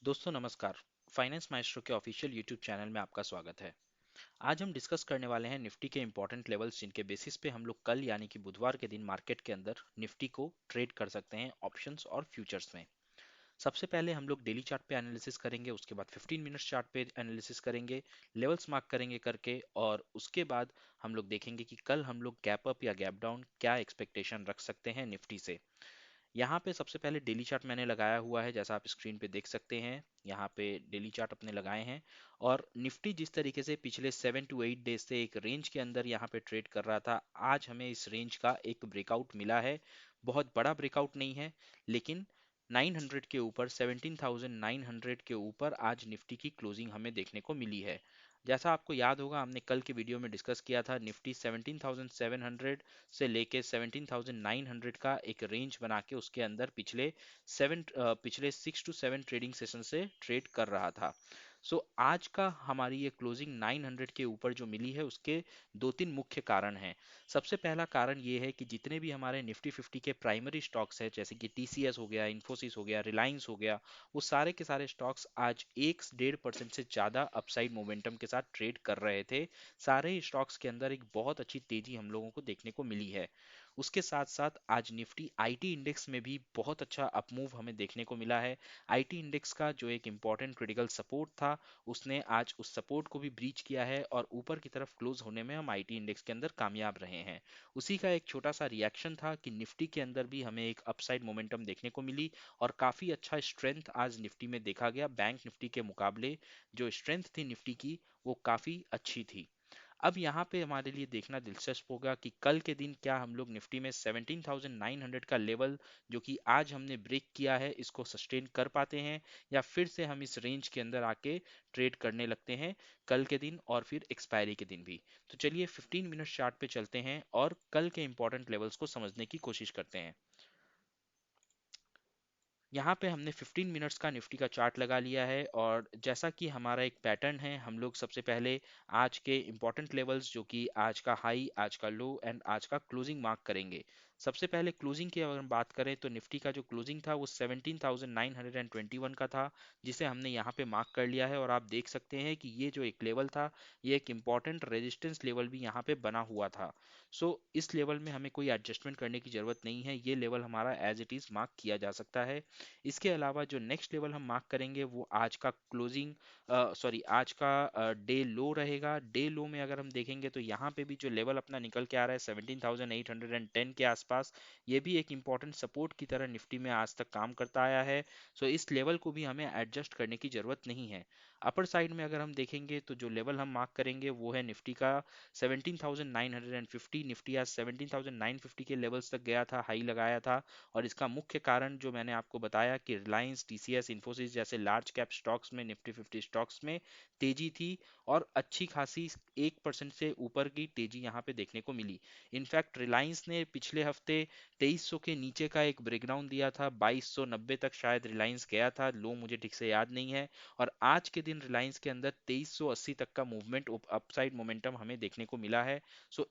दोस्तों नमस्कार। Finance maestro के ऑफिशियल यूट्यूब चैनल में आपका स्वागत है। आज हम डिस्कस करने वाले हैं निफ्टी के इंपॉर्टेंट लेवल्स जिनके बेसिस पे हम लोग कल यानी कि बुधवार के दिन मार्केट के अंदर निफ्टी को ट्रेड कर सकते हैं ऑप्शंस और फ्यूचर्स में। सबसे पहले हम लोग डेली चार्ट पे एनालिसिस करेंगे, उसके बाद 15 मिनट्स चार्ट पे एनालिसिस करेंगे, लेवल्स मार्क करेंगे करके, और उसके बाद हम लोग देखेंगे कि कल हम लोग गैप अप या गैप डाउन क्या एक्सपेक्टेशन रख सकते हैं निफ्टी से। यहाँ पे सबसे पहले डेली चार्ट मैंने लगाया हुआ है, जैसा आप स्क्रीन पे देख सकते हैं। यहाँ पे डेली चार्ट अपने लगाए हैं और निफ्टी जिस तरीके से पिछले 7 to 8 डेज से एक रेंज के अंदर यहाँ पे ट्रेड कर रहा था, आज हमें इस रेंज का एक ब्रेकआउट मिला है। बहुत बड़ा ब्रेकआउट नहीं है, लेकिन 900 के ऊपर, 17,900 के ऊपर आज निफ्टी की क्लोजिंग हमें देखने को मिली है। जैसा आपको याद होगा, हमने कल के वीडियो में डिस्कस किया था, निफ्टी 17,700 से लेके 17,900 का एक रेंज बना के उसके अंदर पिछले 6 to 7 ट्रेडिंग सेशन से ट्रेड कर रहा था। आज का हमारी ये क्लोजिंग 900 के ऊपर जो मिली है, उसके दो तीन मुख्य कारण हैं। सबसे पहला कारण ये है कि जितने भी हमारे निफ्टी 50 के प्राइमरी स्टॉक्स हैं, जैसे कि टीसीएस हो गया, इन्फोसिस हो गया, रिलायंस हो गया, वो सारे के सारे स्टॉक्स आज 1 से 1.5% से ज़्यादा अपसाइड मोमेंटम के साथ ट्रेड कर रहे थे। सारे ही स्टॉक्स के अंदर एक बहुत अच्छी तेजी हम लोगों को देखने को मिली है। उसके साथ साथ आज निफ्टी आईटी इंडेक्स में भी बहुत अच्छा अपमूव हमें देखने को मिला है। आईटी इंडेक्स का जो एक इम्पॉर्टेंट क्रिटिकल सपोर्ट था, उसने आज उस सपोर्ट को भी ब्रीच किया है और ऊपर की तरफ क्लोज होने में हम आईटी इंडेक्स के अंदर कामयाब रहे हैं। उसी का एक छोटा सा रिएक्शन था कि निफ्टी के अंदर भी हमें एक अपसाइड मोमेंटम देखने को मिली और काफी अच्छा स्ट्रेंथ आज निफ्टी में देखा गया। बैंक निफ्टी के मुकाबले जो स्ट्रेंथ थी निफ्टी की, वो काफी अच्छी थी। अब यहाँ पे हमारे लिए देखना दिलचस्प होगा कि कल के दिन क्या हम लोग निफ्टी में 17,900 का लेवल जो कि आज हमने ब्रेक किया है, इसको सस्टेन कर पाते हैं, या फिर से हम इस रेंज के अंदर आके ट्रेड करने लगते हैं कल के दिन और फिर एक्सपायरी के दिन भी। तो चलिए 15 मिनट चार्ट पे चलते हैं और कल के इंपॉर्टेंट लेवल्स को समझने की कोशिश करते हैं। यहाँ पे हमने 15 मिनट्स का निफ्टी का चार्ट लगा लिया है और जैसा कि हमारा एक पैटर्न है, हम लोग सबसे पहले आज के इंपॉर्टेंट लेवल्स जो कि आज का हाई, आज का लो एंड आज का क्लोजिंग मार्क करेंगे। सबसे पहले क्लोजिंग की अगर हम बात करें तो निफ्टी का जो क्लोजिंग था वो 17,921 का था, जिसे हमने यहाँ पे मार्क कर लिया है। और आप देख सकते हैं कि ये जो एक लेवल था, ये एक इंपॉर्टेंट रेजिस्टेंस लेवल भी यहाँ पे बना हुआ था। इस लेवल में हमें कोई एडजस्टमेंट करने की जरूरत नहीं है, ये लेवल हमारा एज इट इज मार्क किया जा सकता है। इसके अलावा जो नेक्स्ट लेवल हम मार्क करेंगे वो आज का क्लोजिंग सॉरी आज का डे लो रहेगा। डे लो में अगर हम देखेंगे तो यहाँ पे भी जो लेवल अपना निकल के आ रहा है 17,810 के आसपास, ये भी एक इंपॉर्टेंट सपोर्ट की तरह निफ्टी में आज तक काम करता आया है। इस लेवल को भी हमें एडजस्ट करने की जरूरत नहीं है। अपर साइड में अगर हम देखेंगे तो जो लेवल हम मार्क करेंगे वो है निफ्टी का 17,950। निफ्टी आज 17,950 के लेवल्स तक गया था, हाई लगाया था। और इसका मुख्य कारण जो मैंने आपको बताया कि रिलायंस, टीसीएस, इन्फोसिस जैसे लार्ज कैप स्टॉक्स में, निफ्टी 50 स्टॉक्स में तेजी थी और अच्छी खासी 1% से ऊपर की तेजी यहाँ पे देखने को मिली। इनफैक्ट रिलायंस ने पिछले हफ्ते 2300 के नीचे का एक ब्रेकडाउन दिया था, 2290 तक शायद रिलायंस गया था, लो मुझे ठीक से याद नहीं है। और आज के दिन रिलायंस के अंदर 2380 तक का मूवमेंट, अपसाइड मोमेंटम हमें देखने को मिला है।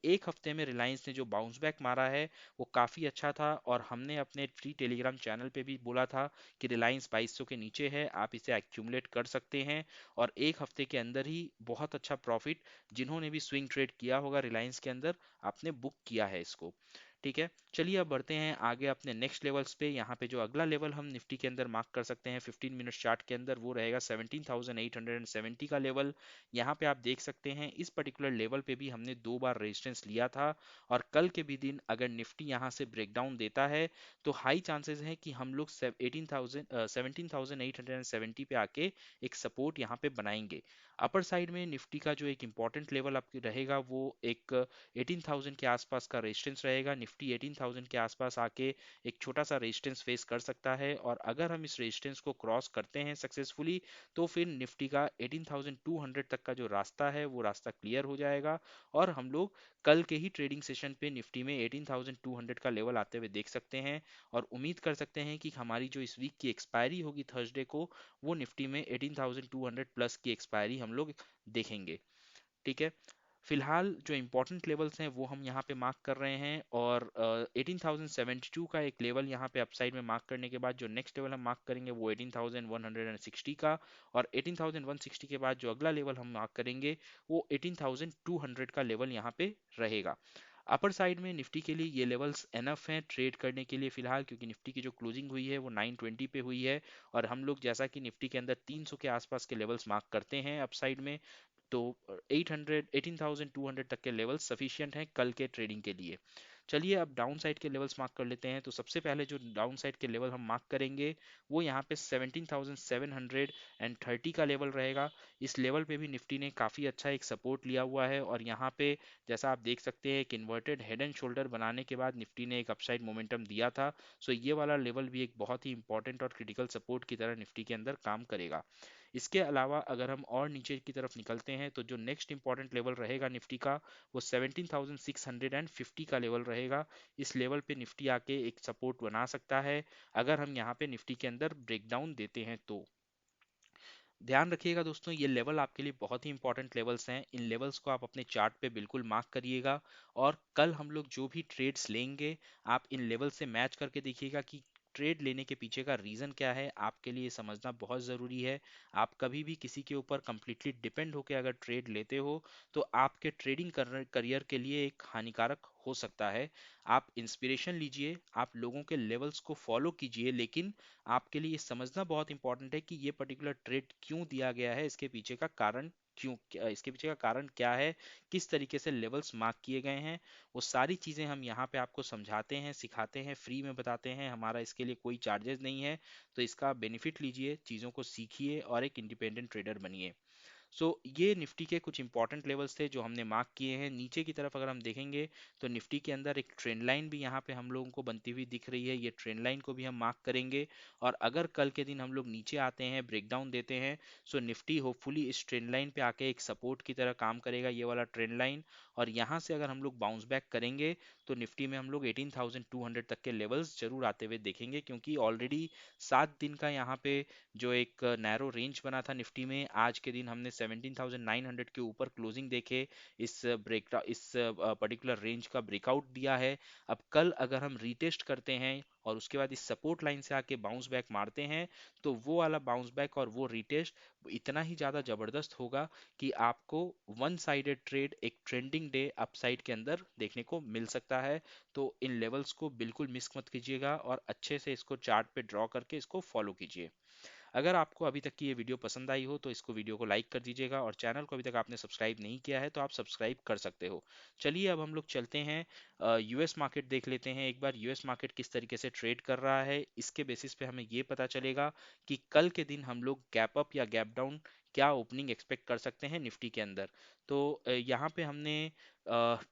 एक हफ्ते में रिलायंस ने जो बाउंस बैक मारा है वो काफ़ी अच्छा था। और हमने अपने फ्री टेलीग्राम चैनल पे भी बोला था कि रिलायंस 2200 के नीचे है, आप इसे एक्यूमुलेट कर सकते हैं। और एक हफ्ते के अंदर ही बहुत अच्छा प्रॉफिट, जिन्होंने भी स्विंग ट्रेड किया होगा रिलायंस के अंदर, आपने बुक किया है इसको। ठीक है, चलिए अब बढ़ते हैं आगे अपने नेक्स्ट लेवल्स पे। यहाँ पे जो अगला लेवल हम निफ्टी के अंदर मार्क कर सकते हैं 15 मिनट चार्ट के अंदर, वो रहेगा 17,870 का लेवल। यहाँ पे आप देख सकते हैं इस पर्टिकुलर लेवल पे भी हमने 2 बार रेजिस्टेंस लिया था। और कल के भी दिन अगर निफ्टी यहाँ से ब्रेकडाउन देता है तो हाई चांसेस है कि हम लोग 17,870 पे आके एक सपोर्ट यहाँ पे बनाएंगे। अपर साइड में निफ्टी का जो एक इंपॉर्टेंट लेवल आपकी रहेगा वो एक 18,000 के आसपास का रेजिस्टेंस रहेगा। निफ्टी 18,000 के आसपास आके एक छोटा सा रेजिस्टेंस फेस कर सकता है, और अगर हम इस रेजिस्टेंस को क्रॉस करते हैं सक्सेसफुली तो फिर निफ्टी का 18,200 तक का जो रास्ता है वो रास्ता क्लियर हो जाएगा। और हम लोग कल के ही ट्रेडिंग सेशन पे निफ्टी में 18,200 का लेवल आते हुए देख सकते हैं। और उम्मीद कर सकते हैं कि हमारी जो इस वीक की एक्सपायरी होगी थर्सडे को, वो निफ्टी में 18,200 प्लस की एक्सपायरी हम लोग देखेंगे। ठीक है, फिलहाल जो इंपॉर्टेंट लेवल्स हैं वो हम यहाँ पे मार्क कर रहे हैं, और 18,072 का एक लेवल यहाँ पे अपसाइड में मार्क करने के बाद जो नेक्स्ट लेवल हम मार्क करेंगे वो 18,160 का, और 18,160 के बाद जो अगला लेवल हम मार्क करेंगे वो 18,200 का लेवल यहाँ पे रहेगा। अपर साइड में निफ्टी के लिए ये लेवल्स एनफ हैं ट्रेड करने के लिए फिलहाल, क्योंकि निफ्टी की जो क्लोजिंग हुई है वो 920 पे हुई है, और हम लोग जैसा कि निफ्टी के अंदर 300 के आसपास के लेवल्स मार्क करते हैं अपसाइड में, तो 800 18,200 तक के लेवल्स सफिशिएंट हैं कल के ट्रेडिंग के लिए। चलिए अब डाउन साइड के लेवल्स मार्क कर लेते हैं। तो सबसे पहले जो डाउन साइड के लेवल हम मार्क करेंगे वो यहाँ पे 17,730 का लेवल रहेगा। इस लेवल पे भी निफ्टी ने काफ़ी अच्छा एक सपोर्ट लिया हुआ है, और यहाँ पे जैसा आप देख सकते हैं एक इन्वर्टेड हेड एंड शोल्डर बनाने के बाद निफ्टी ने एक अपसाइड मोमेंटम दिया था। सो ये वाला लेवल भी एक बहुत ही इंपॉर्टेंट और क्रिटिकल सपोर्ट की तरह निफ्टी के अंदर काम करेगा। इसके अलावा अगर हम और नीचे की तरफ निकलते हैं तो जो नेक्स्ट इंपॉर्टेंट लेवल रहेगा निफ्टी का वो 17,650 का लेवल रहेगा। इस लेवल पे निफ्टी आके एक सपोर्ट बना सकता है अगर हम यहाँ पे निफ्टी के अंदर ब्रेकडाउन देते हैं तो। ध्यान रखिएगा दोस्तों, ये लेवल आपके लिए बहुत ही इंपॉर्टेंट लेवल्स हैं। इन लेवल्स को आप अपने चार्ट पे बिल्कुल मार्क करिएगा, और कल हम लोग जो भी ट्रेड्स लेंगे आप इन लेवल से मैच करके देखिएगा कि ट्रेड लेने के पीछे का रीज़न क्या है। आपके लिए समझना बहुत ज़रूरी है। आप कभी भी किसी के ऊपर कंप्लीटली डिपेंड होकर अगर ट्रेड लेते हो तो आपके ट्रेडिंग करियर के लिए एक हानिकारक हो सकता है। आप इंस्पिरेशन लीजिए, आप लोगों के लेवल्स को फॉलो कीजिए, लेकिन आपके लिए ये समझना बहुत इंपॉर्टेंट है कि ये पर्टिकुलर ट्रेड क्यों दिया गया है, इसके पीछे का कारण इसके पीछे का कारण क्या है, किस तरीके से लेवल्स मार्क किए गए हैं। वो सारी चीज़ें हम यहाँ पे आपको समझाते हैं, सिखाते हैं, फ्री में बताते हैं। हमारा इसके लिए कोई चार्जेस नहीं है। तो इसका बेनिफिट लीजिए, चीज़ों को सीखिए और एक इंडिपेंडेंट ट्रेडर बनिए। सो ये निफ्टी के कुछ इंपॉर्टेंट लेवल्स थे जो हमने मार्क किए हैं। नीचे की तरफ अगर हम देखेंगे तो निफ्टी के अंदर एक ट्रेंड लाइन भी यहाँ पे हम लोगों को बनती हुई दिख रही है। ये ट्रेंड लाइन को भी हम मार्क करेंगे, और अगर कल के दिन हम लोग नीचे आते हैं, ब्रेकडाउन देते हैं, सो निफ्टी होपफुली इस ट्रेंड लाइन पे आके एक सपोर्ट की तरह काम करेगा, ये वाला ट्रेंड लाइन। और यहाँ से अगर हम लोग बाउंस बैक करेंगे तो निफ्टी में हम लोग 18,200 तक के लेवल्स जरूर आते हुए देखेंगे, क्योंकि ऑलरेडी 7 दिन का यहाँ पे जो एक नैरो रेंज बना था निफ्टी में, आज के दिन हमने 17,900 के ऊपर क्लोजिंग देखे इस पर्टिकुलर रेंज का ब्रेकआउट दिया है। अब कल अगर हम रीटेस्ट करते हैं और उसके बाद इस सपोर्ट लाइन से आके बाउंस बैक मारते हैं तो वो वाला बाउंस बैक और वो रीटेस्ट इतना ही ज़्यादा ज़बरदस्त होगा कि आपको वन साइडेड ट्रेड एक ट्रेंडिंग डे अपसाइड के अंदर देखने को मिल सकता है। तो इन लेवल्स को बिल्कुल मिस मत कीजिएगा, और अच्छे से इसको चार्ट पे ड्रॉ करके इसको फॉलो कीजिए। अगर आपको अभी तक की ये वीडियो पसंद आई हो तो इसको वीडियो को लाइक कर दीजिएगा, और चैनल को अभी तक आपने सब्सक्राइब नहीं किया है तो आप सब्सक्राइब कर सकते हो। चलिए अब हम लोग चलते हैं यूएस मार्केट देख लेते हैं एक बार। यूएस मार्केट किस तरीके से ट्रेड कर रहा है, इसके बेसिस पे हमें ये पता चलेगा कि कल के दिन हम लोग गैप अप या गैप डाउन क्या ओपनिंग एक्सपेक्ट कर सकते हैं निफ्टी के अंदर। तो यहाँ पे हमने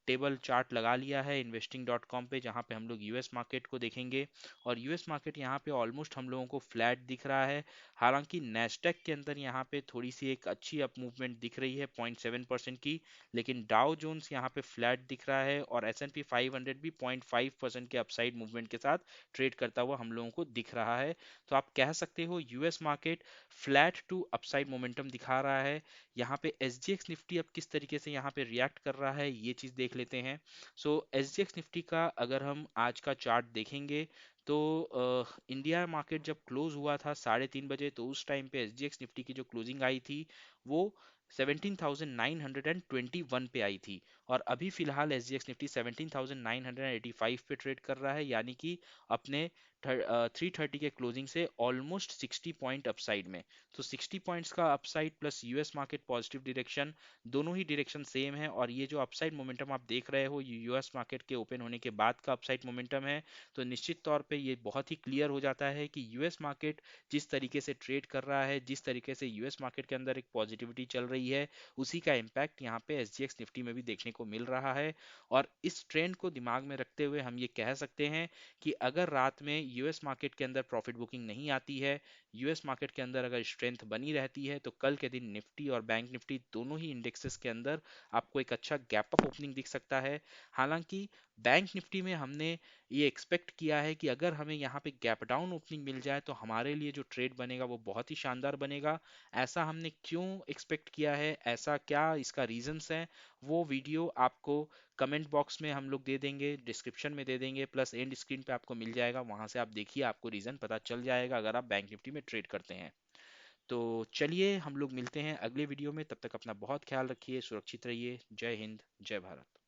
टेबल चार्ट लगा लिया है investing.com पे, जहाँ पे हम लोग यूएस मार्केट को देखेंगे, और यूएस मार्केट यहाँ पे ऑलमोस्ट हम लोगों को फ्लैट दिख रहा है। हालांकि नेस्डेक के अंदर यहाँ पे थोड़ी सी एक अच्छी अप मूवमेंट दिख रही है 0.7% की, लेकिन डाउ जोन्स यहाँ पे फ्लैट दिख रहा है, और S&P 500 भी 0.5% के अपसाइड मूवमेंट के साथ ट्रेड करता हुआ हम लोगों को दिख रहा है। तो आप कह सकते हो US market flat to upside momentum दिखा रहा है। यहाँ पे SGX निफ्टी अब किस तरीके से यहाँ पे रिएक्ट कर रहा है ये चीज़ देख लेते हैं। सो SGX निफ्टी का अगर हम आज का चार्ट देखेंगे तो इंडिया मार्केट जब क्लोज हुआ था 3:30 बजे, तो उस टाइम पे SGX निफ्टी की जो क्लोजिंग आई थी वो 17,921 पे आई थी, और अभी फिलहाल SGX निफ्टी 17,985 पे ट्रेड कर रहा है, यानी कि अपने 330 के क्लोजिंग से ऑलमोस्ट 60 पॉइंट अपसाइड में। तो 60 पॉइंट्स का upside plus US market positive direction, दोनों ही डायरेक्शन सेम है, और ये जो अपसाइड मोमेंटम आप देख रहे हो ये यूएस मार्केट के ओपन होने के बाद का अपसाइड मोमेंटम है। तो निश्चित तौर पे ये बहुत ही क्लियर हो जाता है कि यूएस मार्केट जिस तरीके से ट्रेड कर रहा है, जिस तरीके से यूएस मार्केट के अंदर एक पॉजिटिविटी चल रही है, उसी का इम्पैक्ट यहाँ पे SGX निफ्टी में भी देखने को मिल रहा है। और इस ट्रेंड को दिमाग में रखते हुए हम ये कह सकते हैं कि अगर रात में यूएस मार्केट के अंदर प्रॉफिट बुकिंग नहीं आती है, यूएस मार्केट के अंदर अगर स्ट्रेंथ बनी रहती है, तो कल के दिन निफ्टी और बैंक निफ्टी दोनों ही इंडेक्सेस के अंदर आपको एक अच्छा गैप अप ओपनिंग दिख सकता है। हालांकि बैंक निफ्टी में हमने ये एक्सपेक्ट किया है कि अगर हमें यहाँ पे गैप डाउन ओपनिंग मिल जाए तो हमारे लिए जो ट्रेड बनेगा वो बहुत ही शानदार बनेगा। ऐसा हमने क्यों एक्सपेक्ट किया है, ऐसा क्या इसका रीजंस है, वो वीडियो आपको कमेंट बॉक्स में हम लोग दे देंगे, डिस्क्रिप्शन में दे देंगे, प्लस एंड स्क्रीन पे आपको मिल जाएगा, वहां से आप देखिए, आपको रीजन पता चल जाएगा अगर आप बैंक निफ्टी में ट्रेड करते हैं। तो चलिए हम लोग मिलते हैं अगले वीडियो में, तब तक अपना बहुत ख्याल रखिए, सुरक्षित रहिए। जय हिंद, जय भारत।